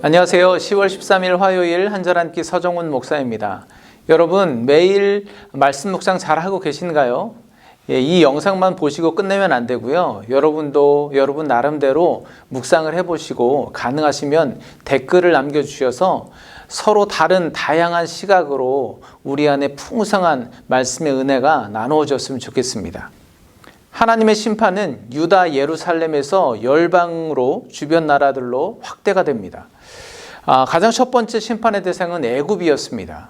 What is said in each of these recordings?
안녕하세요. 10월 13일 화요일 한절 한 끼 서정훈 목사입니다. 여러분 매일 말씀 묵상 잘 하고 계신가요? 이 영상만 보시고 끝내면 안 되고요. 여러분도 여러분 나름대로 묵상을 해보시고 가능하시면 댓글을 남겨주셔서 서로 다른 다양한 시각으로 우리 안에 풍성한 말씀의 은혜가 나누어졌으면 좋겠습니다. 하나님의 심판은 유다 예루살렘에서 열방으로 주변 나라들로 확대가 됩니다. 가장 첫 번째 심판의 대상은 애굽이었습니다.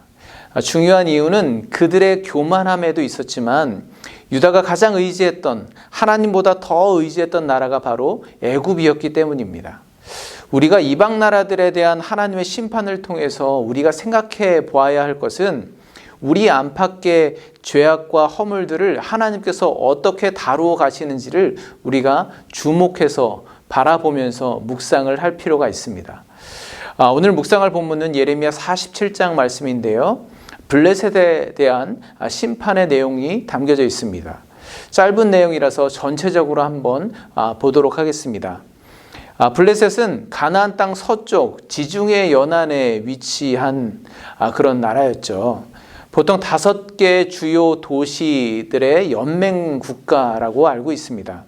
중요한 이유는 그들의 교만함에도 있었지만 유다가 가장 의지했던, 하나님보다 더 의지했던 나라가 바로 애굽이었기 때문입니다. 우리가 이방 나라들에 대한 하나님의 심판을 통해서 우리가 생각해 보아야 할 것은 우리 안팎의 죄악과 허물들을 하나님께서 어떻게 다루어 가시는지를 우리가 주목해서 바라보면서 묵상을 할 필요가 있습니다. 오늘 묵상할 본문은 예레미야 47장 말씀인데요. 블레셋에 대한 심판의 내용이 담겨져 있습니다. 짧은 내용이라서 전체적으로 한번 보도록 하겠습니다. 블레셋은 가나안 땅 서쪽 지중해 연안에 위치한 그런 나라였죠. 보통 5개 주요 도시들의 연맹 국가라고 알고 있습니다.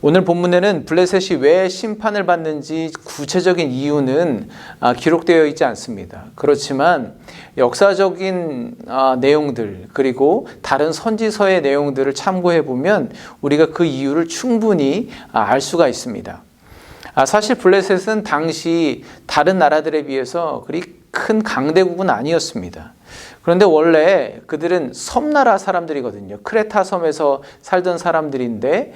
오늘 본문에는 블레셋이 왜 심판을 받는지 구체적인 이유는 기록되어 있지 않습니다. 그렇지만 역사적인 내용들 그리고 다른 선지서의 내용들을 참고해 보면 우리가 그 이유를 충분히 알 수가 있습니다. 사실 블레셋은 당시 다른 나라들에 비해서 그리 큰 강대국은 아니었습니다. 그런데 원래 그들은 섬나라 사람들이거든요. 크레타 섬에서 살던 사람들인데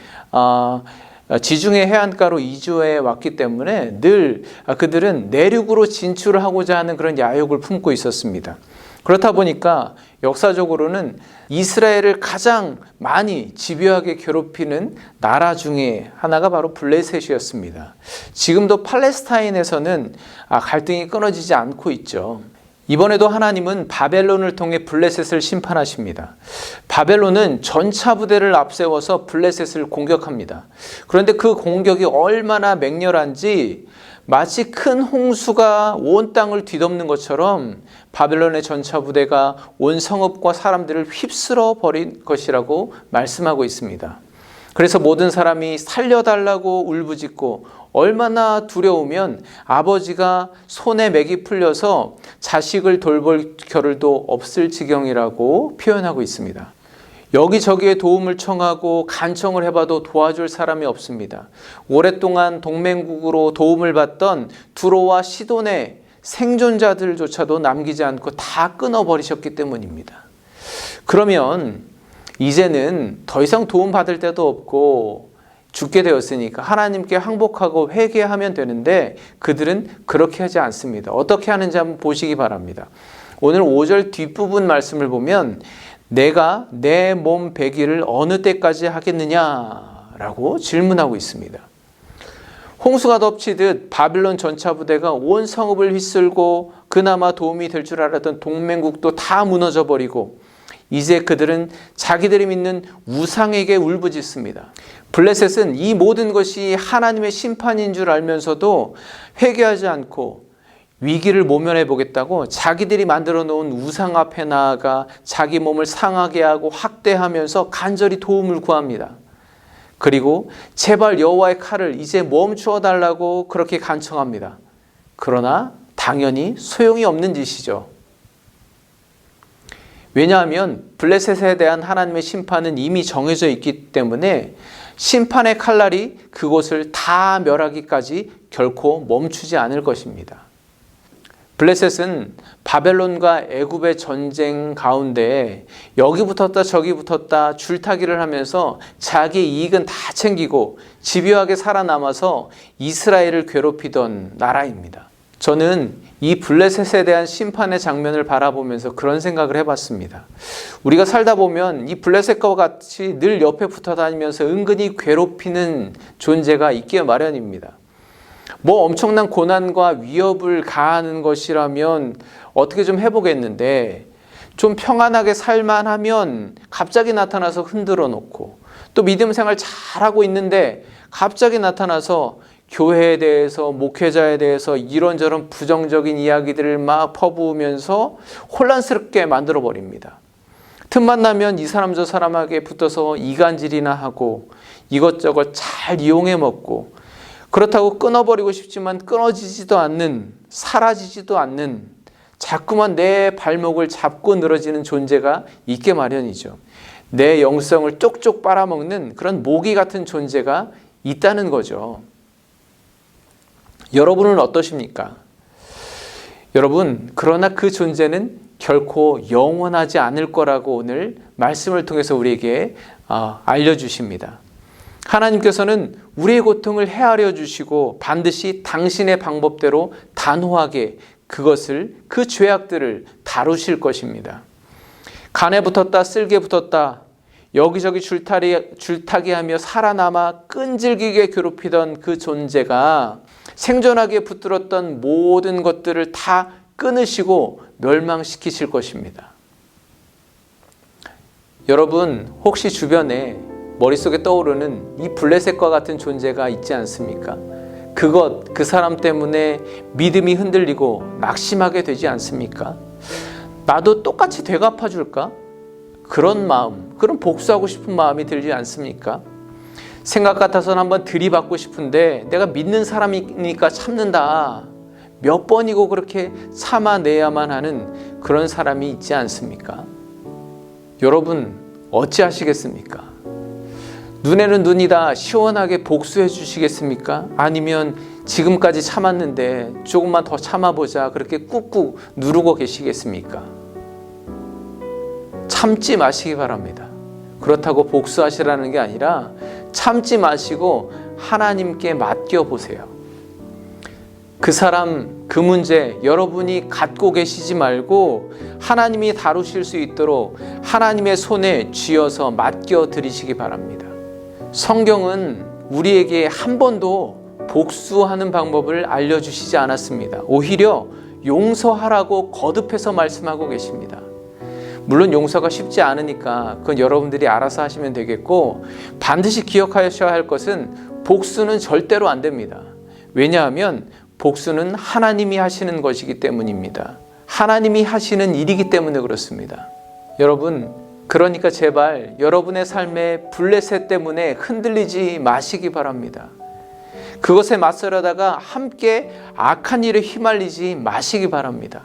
지중해 해안가로 이주해 왔기 때문에 늘 그들은 내륙으로 진출을 하고자 하는 그런 야욕을 품고 있었습니다. 그렇다 보니까 역사적으로는 이스라엘을 가장 많이 집요하게 괴롭히는 나라 중에 하나가 바로 블레셋이었습니다. 지금도 팔레스타인에서는 갈등이 끊어지지 않고 있죠. 이번에도 하나님은 바벨론을 통해 블레셋을 심판하십니다. 바벨론은 전차 부대를 앞세워서 블레셋을 공격합니다. 그런데 그 공격이 얼마나 맹렬한지 마치 큰 홍수가 온 땅을 뒤덮는 것처럼 바벨론의 전차 부대가 온 성읍과 사람들을 휩쓸어 버린 것이라고 말씀하고 있습니다. 그래서 모든 사람이 살려달라고 울부짖고 얼마나 두려우면 아버지가 손에 맥이 풀려서 자식을 돌볼 겨를도 없을 지경이라고 표현하고 있습니다. 여기저기에 도움을 청하고 간청을 해봐도 도와줄 사람이 없습니다. 오랫동안 동맹국으로 도움을 받던 두로와 시돈의 생존자들조차도 남기지 않고 다 끊어버리셨기 때문입니다. 그러면 이제는 더 이상 도움받을 데도 없고 죽게 되었으니까 하나님께 항복하고 회개하면 되는데 그들은 그렇게 하지 않습니다. 어떻게 하는지 한번 보시기 바랍니다. 오늘 5절 뒷부분 말씀을 보면 내가 내 몸 배기를 어느 때까지 하겠느냐라고 질문하고 있습니다. 홍수가 덮치듯 바빌론 전차 부대가 온 성읍을 휩쓸고 그나마 도움이 될 줄 알았던 동맹국도 다 무너져 버리고 이제 그들은 자기들이 믿는 우상에게 울부짖습니다. 블레셋은 이 모든 것이 하나님의 심판인 줄 알면서도 회개하지 않고 위기를 모면해 보겠다고 자기들이 만들어 놓은 우상 앞에 나아가 자기 몸을 상하게 하고 학대하면서 간절히 도움을 구합니다. 그리고 제발 여호와의 칼을 이제 멈추어 달라고 그렇게 간청합니다. 그러나 당연히 소용이 없는 짓이죠. 왜냐하면 블레셋에 대한 하나님의 심판은 이미 정해져 있기 때문에 심판의 칼날이 그곳을 다 멸하기까지 결코 멈추지 않을 것입니다. 블레셋은 바벨론과 애굽의 전쟁 가운데 여기 붙었다 저기 붙었다 줄타기를 하면서 자기 이익은 다 챙기고 집요하게 살아남아서 이스라엘을 괴롭히던 나라입니다. 저는 이 블레셋에 대한 심판의 장면을 바라보면서 그런 생각을 해봤습니다. 우리가 살다 보면 이 블레셋과 같이 늘 옆에 붙어 다니면서 은근히 괴롭히는 존재가 있기 마련입니다. 뭐 엄청난 고난과 위협을 가하는 것이라면 어떻게 좀 해보겠는데 좀 평안하게 살만하면 갑자기 나타나서 흔들어 놓고 또 믿음 생활 잘하고 있는데 갑자기 나타나서 교회에 대해서, 목회자에 대해서 이런저런 부정적인 이야기들을 막 퍼부으면서 혼란스럽게 만들어 버립니다. 틈만 나면 이 사람 저 사람에게 붙어서 이간질이나 하고 이것저것 잘 이용해 먹고, 그렇다고 끊어버리고 싶지만 끊어지지도 않는, 사라지지도 않는, 자꾸만 내 발목을 잡고 늘어지는 존재가 있게 마련이죠. 내 영성을 쪽쪽 빨아먹는 그런 모기 같은 존재가 있다는 거죠. 여러분은 어떠십니까? 여러분, 그러나 그 존재는 결코 영원하지 않을 거라고 오늘 말씀을 통해서 우리에게 알려주십니다. 하나님께서는 우리의 고통을 헤아려 주시고 반드시 당신의 방법대로 단호하게 그 죄악들을 다루실 것입니다. 간에 붙었다 쓸개 붙었다 여기저기 줄타기 하며 살아남아 끈질기게 괴롭히던 그 존재가 생존하기에 붙들었던 모든 것들을 다 끊으시고 멸망시키실 것입니다. 여러분, 혹시 주변에 머릿속에 떠오르는 이 블레셋과 같은 존재가 있지 않습니까? 그 사람 때문에 믿음이 흔들리고 낙심하게 되지 않습니까? 나도 똑같이 되갚아 줄까? 그런 마음, 그런 복수하고 싶은 마음이 들지 않습니까? 생각 같아서는 한번 들이받고 싶은데 내가 믿는 사람이니까 참는다. 몇 번이고 그렇게 참아내야만 하는 그런 사람이 있지 않습니까? 여러분, 어찌하시겠습니까? 눈에는 눈이다 시원하게 복수해 주시겠습니까? 아니면 지금까지 참았는데 조금만 더 참아보자 그렇게 꾹꾹 누르고 계시겠습니까? 참지 마시기 바랍니다. 그렇다고 복수하시라는 게 아니라 참지 마시고 하나님께 맡겨보세요. 그 사람, 그 문제 여러분이 갖고 계시지 말고 하나님이 다루실 수 있도록 하나님의 손에 쥐어서 맡겨드리시기 바랍니다. 성경은 우리에게 한 번도 복수하는 방법을 알려주시지 않았습니다. 오히려 용서하라고 거듭해서 말씀하고 계십니다. 물론 용서가 쉽지 않으니까 그건 여러분들이 알아서 하시면 되겠고, 반드시 기억하셔야 할 것은 복수는 절대로 안 됩니다. 왜냐하면 복수는 하나님이 하시는 것이기 때문입니다. 하나님이 하시는 일이기 때문에 그렇습니다. 여러분, 그러니까 제발 여러분의 삶의 블레셋 때문에 흔들리지 마시기 바랍니다. 그것에 맞서려다가 함께 악한 일에 휘말리지 마시기 바랍니다.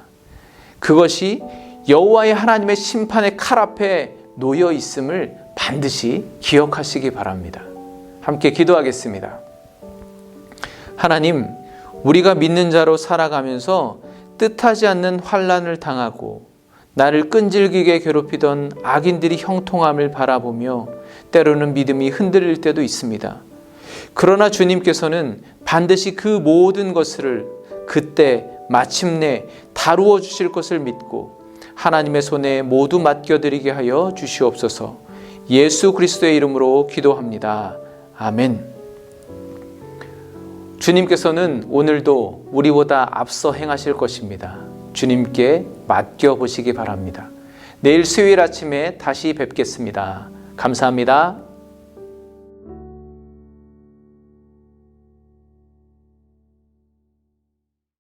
그것이 여호와의 하나님의 심판의 칼 앞에 놓여 있음을 반드시 기억하시기 바랍니다. 함께 기도하겠습니다. 하나님, 우리가 믿는 자로 살아가면서 뜻하지 않는 환난을 당하고 나를 끈질기게 괴롭히던 악인들이 형통함을 바라보며 때로는 믿음이 흔들릴 때도 있습니다. 그러나 주님께서는 반드시 그 모든 것을 그때 마침내 다루어 주실 것을 믿고 하나님의 손에 모두 맡겨드리게 하여 주시옵소서. 예수 그리스도의 이름으로 기도합니다. 아멘. 주님께서는 오늘도 우리보다 앞서 행하실 것입니다. 주님께 맡겨보시기 바랍니다. 내일 수요일 아침에 다시 뵙겠습니다. 감사합니다.